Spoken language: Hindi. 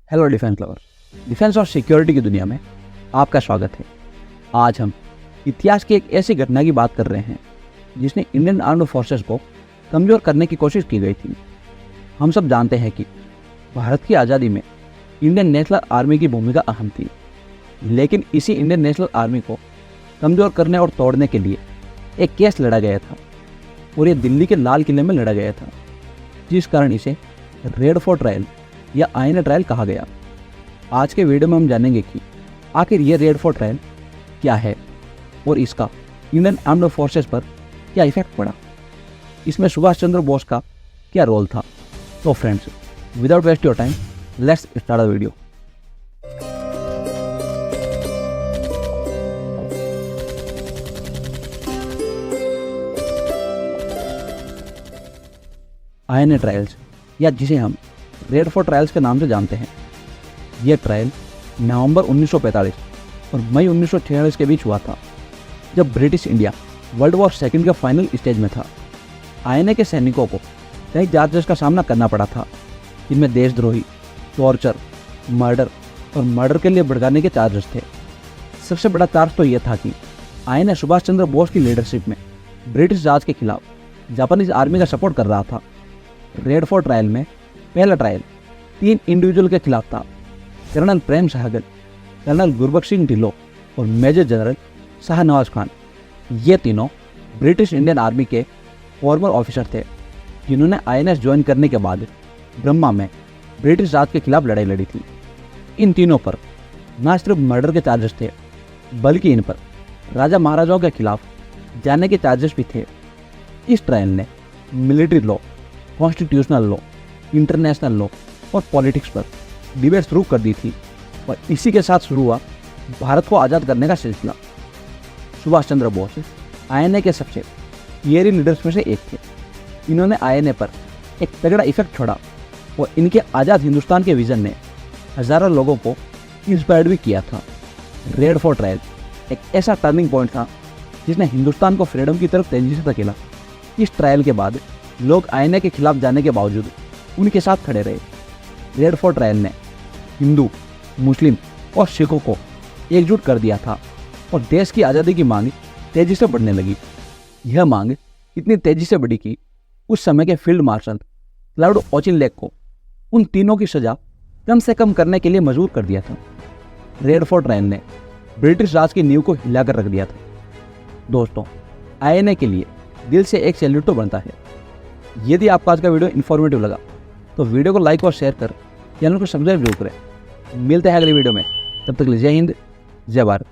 हेलो डिफेंस लवर, डिफेंस और सिक्योरिटी की दुनिया में आपका स्वागत है। आज हम इतिहास की एक ऐसी घटना की बात कर रहे हैं जिसने इंडियन आर्म्ड फोर्सेस को कमज़ोर करने की कोशिश की गई थी। हम सब जानते हैं कि भारत की आज़ादी में इंडियन नेशनल आर्मी की भूमिका अहम थी, लेकिन इसी इंडियन नेशनल आर्मी को कमज़ोर करने और तोड़ने के लिए एक केस लड़ा गया था और ये दिल्ली के लाल किले में लड़ा गया था, जिस कारण इसे रेड फोर्ट ट्रायल या आईएनए ट्रायल कहा गया। आज के वीडियो में हम जानेंगे कि आखिर ये रेड फोर्ट ट्रायल क्या है और इसका इंडियन आर्म्ड फोर्सेस पर क्या इफेक्ट पड़ा, इसमें सुभाष चंद्र बोस का क्या रोल था। तो friends, without waste your time, let's start the video. INA trials या जिसे हम रेड फोर्ट ट्रायल्स के नाम से जानते हैं, यह ट्रायल नवंबर 1945 और मई 1946 के बीच हुआ था, जब British India world war second के फाइनल स्टेज में था। आईएनए के सैनिकों को कई चार्जेस का सामना करना पड़ा था, जिनमें देशद्रोही, टॉर्चर, मर्डर और मर्डर के लिए भड़काने के चार्जेस थे। सबसे बड़ा चार्ज तो यह था कि आईएनए सुभाष चंद्र बोस की लीडरशिप में ब्रिटिश राज के खिलाफ जापानीज आर्मी का सपोर्ट कर रहा था। रेड फोर्ट ट्रायल में पहला ट्रायल 3 इंडिविजुअल के खिलाफ था: कर्नल प्रेम सहगल, कर्नल गुरबख्श सिंह ढिल्लों और मेजर जनरल शाहनवाज खान। ये तीनों ब्रिटिश इंडियन आर्मी के फॉर्मर ऑफिसर थे, जिन्होंने आईएनएस ज्वाइन करने के बाद ब्रह्मा में ब्रिटिश राज के खिलाफ लड़ाई लड़ी थी। इन तीनों पर न सिर्फ मर्डर के चार्जेस थे, बल्कि इन पर राजा महाराजाओं के खिलाफ जाने के चार्जेस भी थे। इस ट्रायल ने military law, constitutional law, international law और पॉलिटिक्स पर डिबेट शुरू कर दी थी और इसी के साथ शुरू हुआ भारत को आज़ाद करने का सिलसिला। सुभाष चंद्र बोस आईएनए के सबसे पियरी लीडर्स में से एक थे। इन्होंने आईएनए पर एक तगड़ा इफेक्ट छोड़ा और इनके आज़ाद हिंदुस्तान के विजन ने हज़ारों लोगों को इंस्पायर्ड भी किया था। रेड फोर्ट ट्रायल एक ऐसा टर्निंग पॉइंट था जिसने हिंदुस्तान को फ्रीडम की तरफ तेजी से धकेला। इस ट्रायल के बाद लोग आईएनए के खिलाफ जाने के बावजूद उनके साथ खड़े रहे। रेड फोर्ट ट्रायल ने हिंदू, मुस्लिम और सिखों को एकजुट कर दिया था और देश की आज़ादी की मांग तेजी से बढ़ने लगी। यह मांग इतनी तेजी से बढ़ी कि उस समय के फील्ड मार्शल क्लाउड ऑचिनलेक को उन तीनों की सजा कम से कम करने के लिए मजबूर कर दिया था। रेड फोर्ट ट्रायल ने ब्रिटिश राज की नींव को हिलाकर रख दिया था। दोस्तों, आईएनए के लिए दिल से एक सैल्यूट तो बनता है। यदि आपको आज का वीडियो इन्फॉर्मेटिव लगा तो वीडियो को लाइक और शेयर कर चैनल को सब्सक्राइब जरूर करें। मिलते हैं अगली वीडियो में, तब तक के लिए जय हिंद, जय भारत।